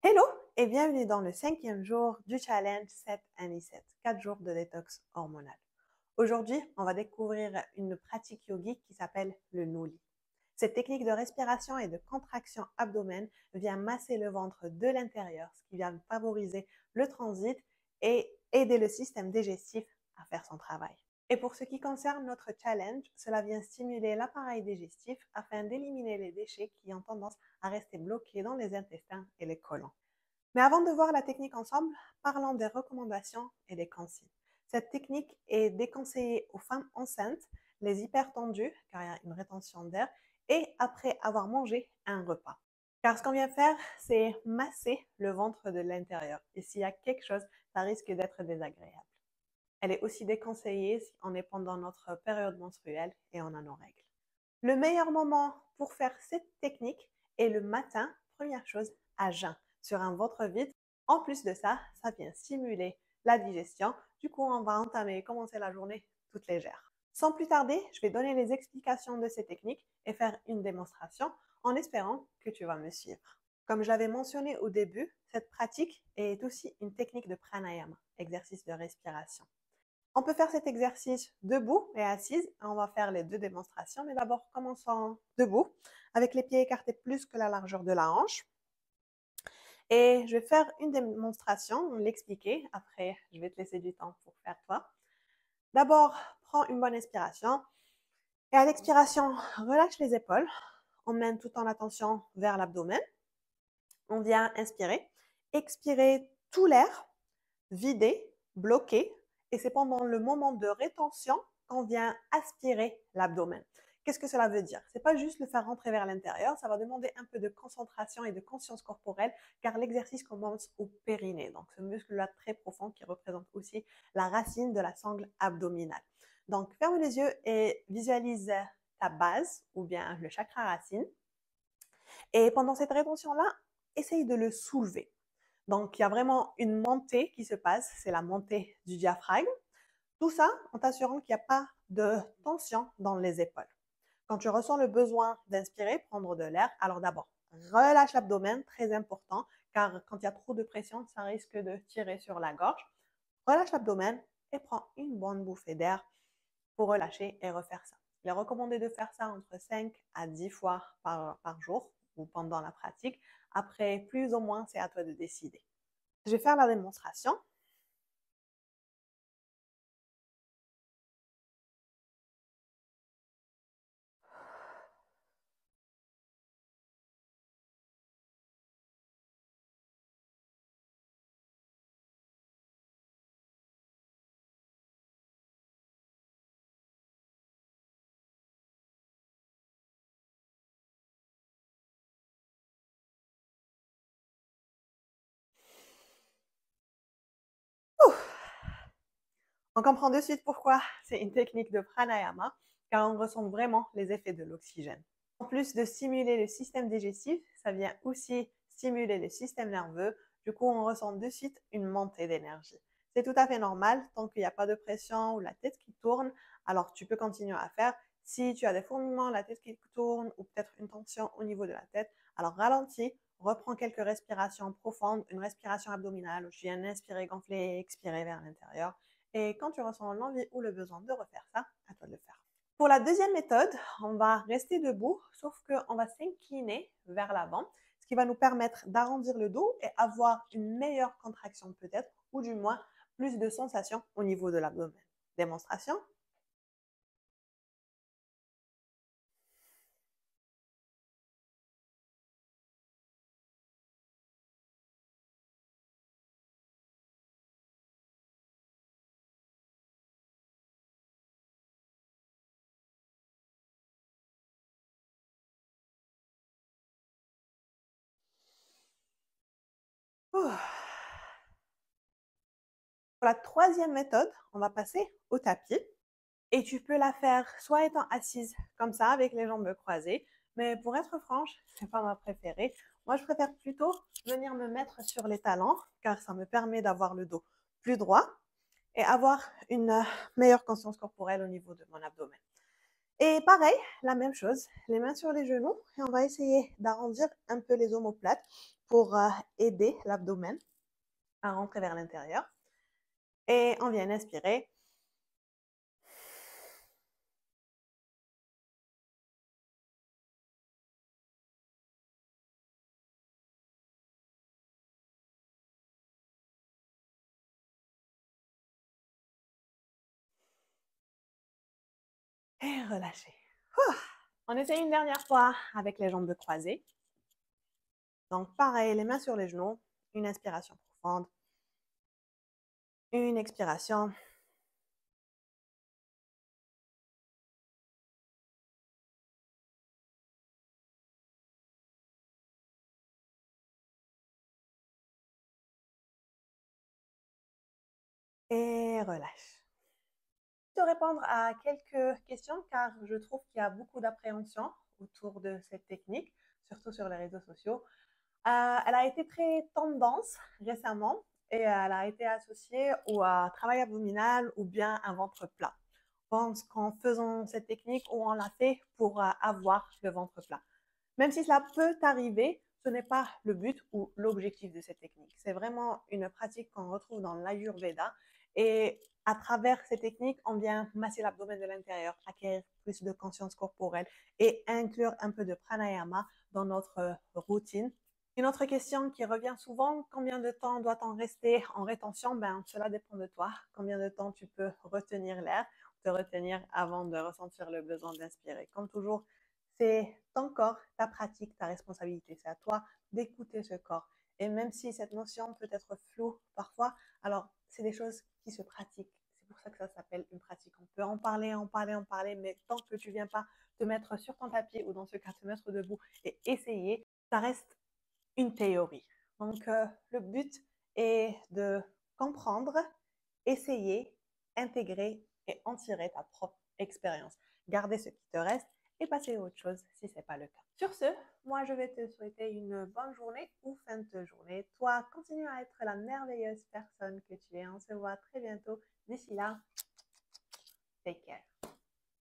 Hello et bienvenue dans le 5e jour du challenge 7 and 7, 4 jours de détox hormonal. Aujourd'hui, on va découvrir une pratique yogique qui s'appelle le Noli. Cette technique de respiration et de contraction abdomen vient masser le ventre de l'intérieur, ce qui vient favoriser le transit et aider le système digestif à faire son travail. Et pour ce qui concerne notre challenge, cela vient stimuler l'appareil digestif afin d'éliminer les déchets qui ont tendance à rester bloqués dans les intestins et les côlons. Mais avant de voir la technique ensemble, parlons des recommandations et des consignes. Cette technique est déconseillée aux femmes enceintes, les hypertendues, car il y a une rétention d'air, et après avoir mangé un repas. Car ce qu'on vient faire, c'est masser le ventre de l'intérieur. Et s'il y a quelque chose, ça risque d'être désagréable. Elle est aussi déconseillée si on est pendant notre période menstruelle et on a nos règles. Le meilleur moment pour faire cette technique est le matin, première chose, à jeun, sur un ventre vide. En plus de ça, ça vient stimuler la digestion. Du coup, on va commencer la journée toute légère. Sans plus tarder, je vais donner les explications de ces techniques et faire une démonstration en espérant que tu vas me suivre. Comme je l'avais mentionné au début, cette pratique est aussi une technique de pranayama, exercice de respiration. On peut faire cet exercice debout et assise. On va faire les deux démonstrations, mais d'abord commençons debout, avec les pieds écartés plus que la largeur de la hanche. Et je vais faire une démonstration, l'expliquer. Après, je vais te laisser du temps pour faire toi. D'abord, prends une bonne inspiration. Et à l'expiration, relâche les épaules. On mène toute en attention vers l'abdomen. On vient inspirer. Expirer tout l'air, vider, bloquer. Et c'est pendant le moment de rétention qu'on vient aspirer l'abdomen. Qu'est-ce que cela veut dire? C'est pas juste le faire rentrer vers l'intérieur, ça va demander un peu de concentration et de conscience corporelle, car l'exercice commence au périnée, donc ce muscle-là très profond qui représente aussi la racine de la sangle abdominale. Donc ferme les yeux et visualise ta base ou bien le chakra racine. Et pendant cette rétention-là, essaye de le soulever. Donc, il y a vraiment une montée qui se passe, c'est la montée du diaphragme. Tout ça en t'assurant qu'il n'y a pas de tension dans les épaules. Quand tu ressens le besoin d'inspirer, prendre de l'air, alors d'abord, relâche l'abdomen, très important, car quand il y a trop de pression, ça risque de tirer sur la gorge. Relâche l'abdomen et prends une bonne bouffée d'air pour relâcher et refaire ça. Il est recommandé de faire ça entre 5 à 10 fois par jour ou pendant la pratique. Après, plus ou moins, c'est à toi de décider. Je vais faire la démonstration. On comprend de suite pourquoi c'est une technique de pranayama, car on ressent vraiment les effets de l'oxygène. En plus de stimuler le système digestif, ça vient aussi stimuler le système nerveux. Du coup, on ressent de suite une montée d'énergie. C'est tout à fait normal, tant qu'il n'y a pas de pression ou la tête qui tourne, alors tu peux continuer à faire. Si tu as des fourmillements, la tête qui tourne ou peut-être une tension au niveau de la tête, alors ralentis, reprends quelques respirations profondes, une respiration abdominale où tu viens inspirer, gonfler, expirer vers l'intérieur. Et quand tu ressens l'envie ou le besoin de refaire ça, à toi de le faire. Pour la deuxième méthode, on va rester debout, sauf qu'on va s'incliner vers l'avant, ce qui va nous permettre d'arrondir le dos et avoir une meilleure contraction peut-être, ou du moins plus de sensation au niveau de l'abdomen. Démonstration. Pour la troisième méthode, on va passer au tapis. Et tu peux la faire soit étant assise comme ça, avec les jambes croisées. Mais pour être franche, c'est pas ma préférée. Moi, je préfère plutôt venir me mettre sur les talons, car ça me permet d'avoir le dos plus droit et avoir une meilleure conscience corporelle au niveau de mon abdomen. Et pareil, la même chose, les mains sur les genoux et on va essayer d'arrondir un peu les omoplates pour aider l'abdomen à rentrer vers l'intérieur. Et on vient inspirer. Et relâcher. On essaye une dernière fois avec les jambes croisées. Donc pareil, les mains sur les genoux, une inspiration profonde, une expiration. Et relâche. Je vais répondre à quelques questions car je trouve qu'il y a beaucoup d'appréhension autour de cette technique, surtout sur les réseaux sociaux. Elle a été très tendance récemment et elle a été associée au travail abdominal ou bien un ventre plat. Je pense qu'en faisant cette technique, on l'a fait pour avoir le ventre plat. Même si cela peut arriver, ce n'est pas le but ou l'objectif de cette technique. C'est vraiment une pratique qu'on retrouve dans l'Ayurveda et à travers ces techniques, on vient masser l'abdomen de l'intérieur, acquérir plus de conscience corporelle et inclure un peu de pranayama dans notre routine. Une autre question qui revient souvent, combien de temps doit-on rester en rétention? Ben, cela dépend de toi. Combien de temps tu peux retenir l'air, te retenir avant de ressentir le besoin d'inspirer. Comme toujours, c'est ton corps, ta pratique, ta responsabilité. C'est à toi d'écouter ce corps. Et même si cette notion peut être floue parfois, alors c'est des choses qui se pratiquent. C'est pour ça que ça s'appelle une pratique. On peut en parler, en parler, en parler, mais tant que tu viens pas te mettre sur ton tapis ou dans ce cas te mettre debout et essayer, ça reste une théorie. Donc le but est de comprendre, essayer, intégrer et en tirer ta propre expérience. Garder ce qui te reste et passer à autre chose si ce n'est pas le cas. Sur ce, moi je vais te souhaiter une bonne journée ou fin de journée. Toi, continue à être la merveilleuse personne que tu es. On se voit très bientôt. D'ici là, take care.